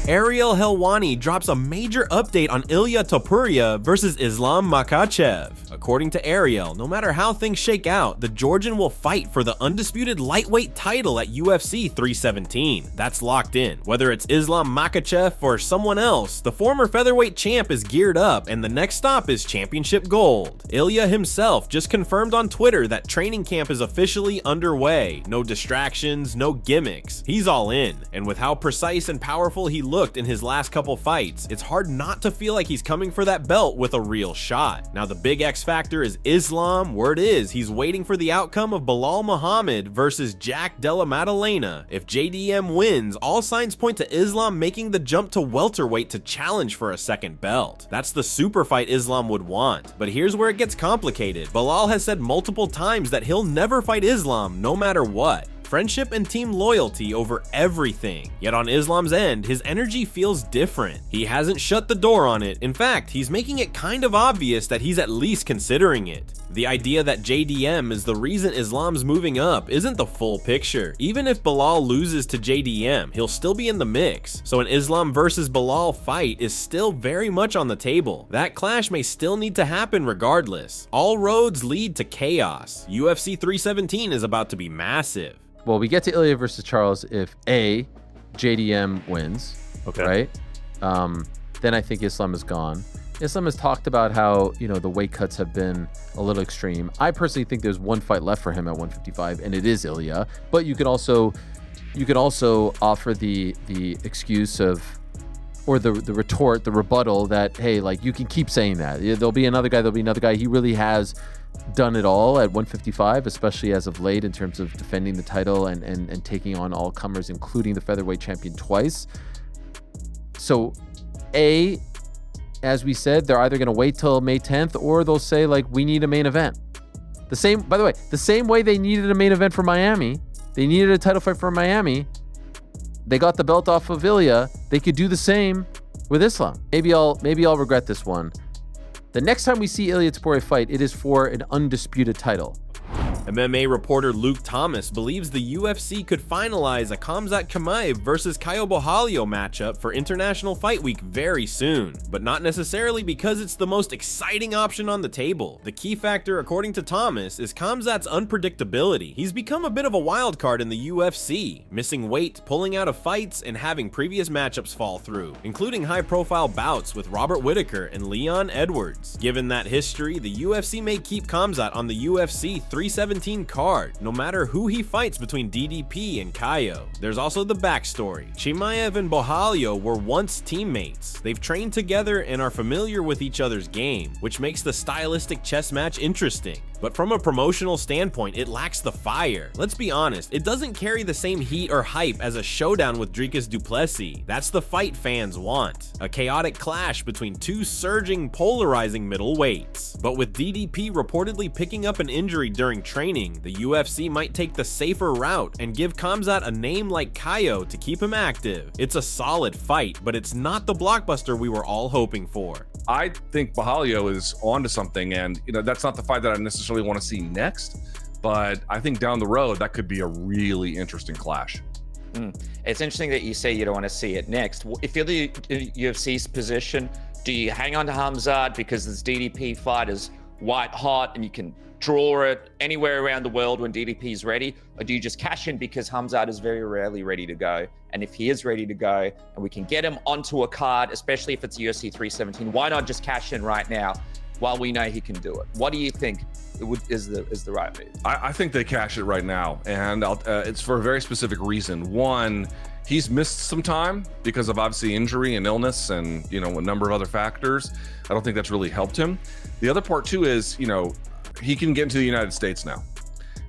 Ariel Helwani drops a major update on Ilia Topuria versus Islam Makhachev. According to Ariel, no matter how things shake out, the Georgian will fight for the undisputed lightweight title at UFC 317. That's locked in. Whether it's Islam Makhachev or someone else, the former featherweight champ is geared up and the next stop is championship gold. Ilia himself just confirmed on Twitter that training camp is officially underway. No distractions, no gimmicks. He's all in. And with how precise and powerful he looked in his last couple fights, it's hard not to feel like he's coming for that belt with a real shot. Now the big X factor is Islam. Word is he's waiting for the outcome of Belal Muhammad versus Jack Della Maddalena. If JDM wins, all signs point to Islam making the jump to welterweight to challenge for a second belt. That's the super fight Islam would want. But here's where it gets complicated. Belal has said multiple times that he'll never fight Islam no matter what. Friendship and team loyalty over everything. Yet on Islam's end, his energy feels different. He hasn't shut the door on it. In fact, he's making it kind of obvious that he's at least considering it. The idea that JDM is the reason Islam's moving up isn't the full picture. Even if Belal loses to JDM, he'll still be in the mix. So an Islam versus Belal fight is still very much on the table. That clash may still need to happen regardless. All roads lead to chaos. UFC 317 is about to be massive. Well, we get to Ilia versus Charles if A, JDM wins, right? Then I think Islam is gone. Islam has talked about how, you know, the weight cuts have been a little extreme. I personally think there's one fight left for him at 155, and it is Ilia. But you could also offer the excuse of, or the retort, the rebuttal that, hey, like, you can keep saying that. There'll be another guy. He really has done it all at 155, especially as of late in terms of defending the title and taking on all comers, including the featherweight champion twice. So, A, as we said, they're either going to wait till May 10th or they'll say, like, we need a main event. By the way, the same way they needed a main event for Miami, they needed a title fight for Miami. They got the belt off of Ilia. They could do the same with Islam. Maybe I'll regret this one. The next time we see Ilia Topuria fight, it is for an undisputed title. MMA reporter Luke Thomas believes the UFC could finalize a Khamzat Chimaev versus Caio Borralho matchup for International Fight Week very soon, but not necessarily because it's the most exciting option on the table. The key factor, according to Thomas, is Khamzat's unpredictability. He's become a bit of a wild card in the UFC, missing weight, pulling out of fights, and having previous matchups fall through, including high-profile bouts with Robert Whittaker and Leon Edwards. Given that history, the UFC may keep Khamzat on the UFC 317 card, no matter who he fights between DDP and Caio. There's also the backstory. Chimaev and Borralho were once teammates. They've trained together and are familiar with each other's game, which makes the stylistic chess match interesting. But from a promotional standpoint, it lacks the fire. Let's be honest, it doesn't carry the same heat or hype as a showdown with Dricus du Plessis. That's the fight fans want. A chaotic clash between two surging, polarizing middleweights. But with DDP reportedly picking up an injury during training, the UFC might take the safer route and give Khamzat a name like Caio to keep him active. It's a solid fight, but it's not the blockbuster we were all hoping for. I think Borralho is onto something, and that's not the fight that I necessarily want to see next, but I think down the road that could be a really interesting clash. It's interesting that you say you don't want to see it next. If you're the UFC's position, do you hang on to Khamzat because this DDP fight is white hot and you can draw it anywhere around the world when DDP is ready, or do you just cash in because Khamzat is very rarely ready to go? And if he is ready to go and we can get him onto a card, especially if it's UFC 317, why not just cash in right now while we know he can do it? What do you think is the right move? I think they cash it right now, and it's for a very specific reason. One, he's missed some time because of obviously injury and illness and a number of other factors. I don't think that's really helped him. The other part too is he can get into the United States now,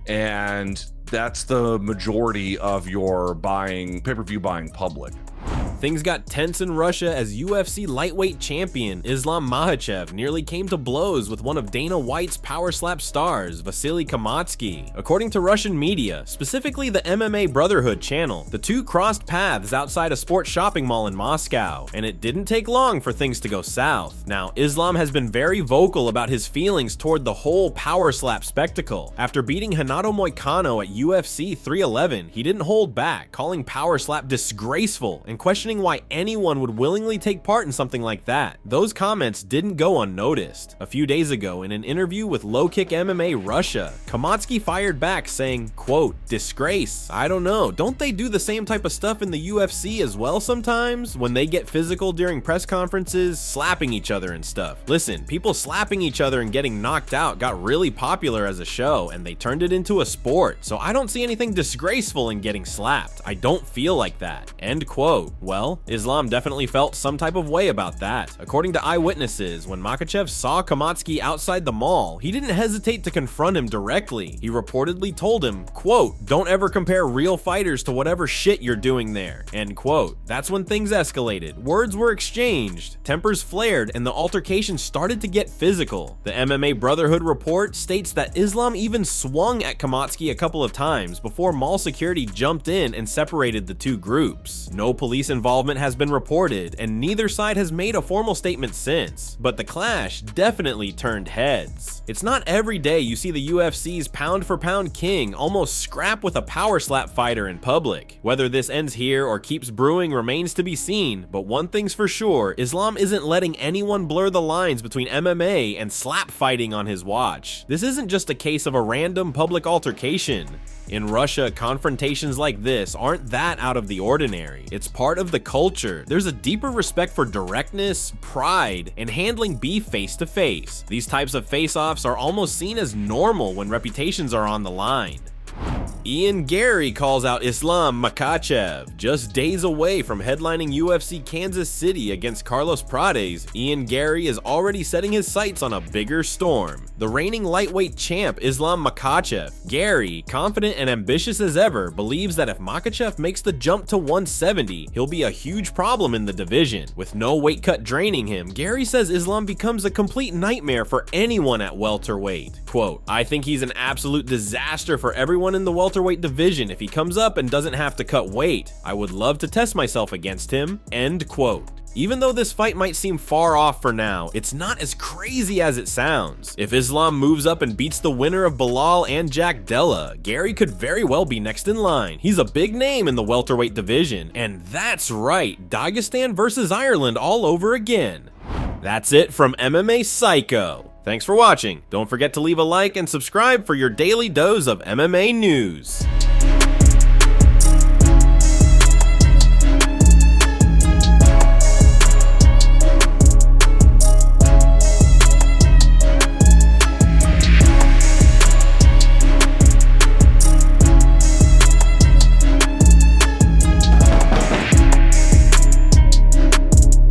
and that's the majority of your pay-per-view buying public. Things got tense in Russia as UFC lightweight champion Islam Makhachev nearly came to blows with one of Dana White's power slap stars, Vasily Kamatsky. According to Russian media, specifically the MMA Brotherhood channel, the two crossed paths outside a sports shopping mall in Moscow, and it didn't take long for things to go south. Now, Islam has been very vocal about his feelings toward the whole power slap spectacle. After beating Renato Moicano at UFC 311, he didn't hold back, calling power slap disgraceful and questioning questioning why anyone would willingly take part in something like that. Those comments didn't go unnoticed. A few days ago, in an interview with Low Kick MMA Russia, Khamzat fired back saying, quote, "Disgrace. I don't know. Don't they do the same type of stuff in the UFC as well sometimes? When they get physical during press conferences, slapping each other and stuff. Listen, people slapping each other and getting knocked out got really popular as a show, and they turned it into a sport. So I don't see anything disgraceful in getting slapped. I don't feel like that." End quote. Well, Islam definitely felt some type of way about that. According to eyewitnesses, when Makhachev saw Khamzat outside the mall, he didn't hesitate to confront him directly. He reportedly told him, quote, "Don't ever compare real fighters to whatever shit you're doing there." End quote. That's when things escalated. Words were exchanged, tempers flared, and the altercation started to get physical. The MMA Brotherhood report states that Islam even swung at Khamzat a couple of times before mall security jumped in and separated the two groups. No police involvement has been reported, and neither side has made a formal statement since, but the clash definitely turned heads. It's not every day you see the UFC's pound-for-pound king almost scrap with a power slap fighter in public. Whether this ends here or keeps brewing remains to be seen, but one thing's for sure, Islam isn't letting anyone blur the lines between MMA and slap fighting on his watch. This isn't just a case of a random public altercation. In Russia, confrontations like this aren't that out of the ordinary. It's part of the culture. There's a deeper respect for directness, pride, and handling beef face to face. These types of face-offs are almost seen as normal when reputations are on the line. Garry calls out Islam Makhachev. Just days away from headlining UFC Kansas City against Carlos Prates, Garry is already setting his sights on a bigger storm. The reigning lightweight champ Islam Makhachev, Garry, confident and ambitious as ever, believes that if Makhachev makes the jump to 170, he'll be a huge problem in the division. With no weight cut draining him, Garry says Islam becomes a complete nightmare for anyone at welterweight. Quote, "I think he's an absolute disaster for everyone in the welterweight division if he comes up and doesn't have to cut weight. I would love to test myself against him." End quote. Even though this fight might seem far off for now, it's not as crazy as it sounds. If Islam moves up and beats the winner of Bilal and Jack Della, Garry could very well be next in line. He's a big name in the welterweight division, and that's right, Dagestan versus Ireland all over again. That's it from MMA Psycho. Thanks for watching. Don't forget to leave a like and subscribe for your daily dose of MMA news.